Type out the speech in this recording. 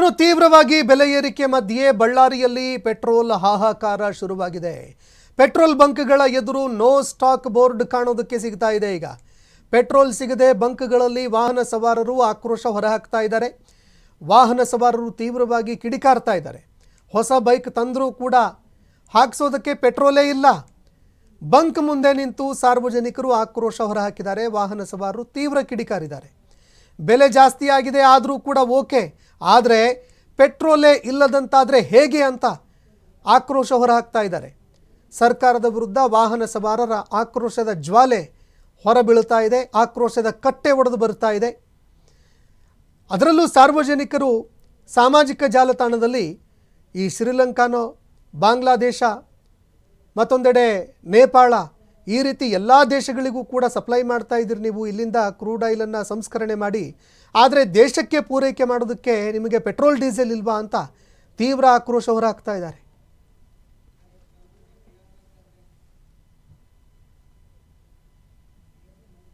ಇನ್ನು ತೀವ್ರವಾಗಿ ಬೆಲೆ ಏರಿಕೆ ಮಧ್ಯೆ ಬಳ್ಳಾರಿಯಲ್ಲಿ ಪೆಟ್ರೋಲ್ ಹಾಹಾಕಾರ ಶುರುವಾಗಿದೆ. ಪೆಟ್ರೋಲ್ ಬಂಕ್ಗಳ ಎದುರು ನೋ ಸ್ಟಾಕ್ ಬೋರ್ಡ್ ಕಾಣೋದಕ್ಕೆ ಸಿಗ್ತಾ ಇದೆ. ಈಗ ಪೆಟ್ರೋಲ್ ಸಿಗದೆ ಬಂಕ್ಗಳಲ್ಲಿ ವಾಹನ ಸವಾರರು ಆಕ್ರೋಶ ಹೊರಹಾಕ್ತಾ ಇದ್ದಾರೆ. ವಾಹನ ಸವಾರರು ತೀವ್ರವಾಗಿ ಕಿಡಿಕಾರ್ತಾ ಇದ್ದಾರೆ. ಹೊಸ ಬೈಕ್ ತಂದರೂ ಕೂಡ ಹಾಕಿಸೋದಕ್ಕೆ ಪೆಟ್ರೋಲೇ ಇಲ್ಲ. ಬಂಕ್ ಮುಂದೆ ನಿಂತು ಸಾರ್ವಜನಿಕರು ಆಕ್ರೋಶ ಹೊರಹಾಕಿದ್ದಾರೆ. ವಾಹನ ಸವಾರರು ತೀವ್ರ ಕಿಡಿಕಾರಿದ್ದಾರೆ. ಬೆಲೆ ಜಾಸ್ತಿ ಆಗಿದೆ ಆದರೂ ಕೂಡ ಓಕೆ, ಆದರೆ ಪೆಟ್ರೋಲೇ ಇಲ್ಲದಂತಾದರೆ ಹೇಗೆ ಅಂತ ಆಕ್ರೋಶ ಹೊರಹಾಕ್ತಾ ಇದ್ದಾರೆ. ಸರ್ಕಾರದ ವಿರುದ್ಧ ವಾಹನ ಸವಾರರ ಆಕ್ರೋಶದ ಜ್ವಾಲೆ ಹೊರಬೀಳುತ್ತಾ ಇದೆ. ಆಕ್ರೋಶದ ಕಟ್ಟೆ ಒಡೆದು ಬರ್ತಾ ಇದೆ. ಅದರಲ್ಲೂ ಸಾರ್ವಜನಿಕರು ಸಾಮಾಜಿಕ ಜಾಲತಾಣದಲ್ಲಿ ಈ ಶ್ರೀಲಂಕಾನೋ, ಬಾಂಗ್ಲಾದೇಶ, ಮತ್ತೊಂದೆಡೆ ನೇಪಾಳ, ಈ ರೀತಿ ಎಲ್ಲ ದೇಶಗಳಿಗೂ ಕೂಡ ಸಪ್ಲೈ ಮಾಡ್ತಾ ಇದ್ದೀರಿ ನೀವು ಇಲ್ಲಿಂದ ಕ್ರೂಡ್ ಆಯಿಲನ್ನು ಸಂಸ್ಕರಣೆ ಮಾಡಿ, ಆದರೆ ದೇಶಕ್ಕೆ ಪೂರೈಕೆ ಮಾಡೋದಕ್ಕೆ ನಿಮಗೆ ಪೆಟ್ರೋಲ್ ಡೀಸೆಲ್ ಇಲ್ವಾ ಅಂತ ತೀವ್ರ ಆಕ್ರೋಶ ಹೊರಹಾಕ್ತಾ ಇದ್ದಾರೆ.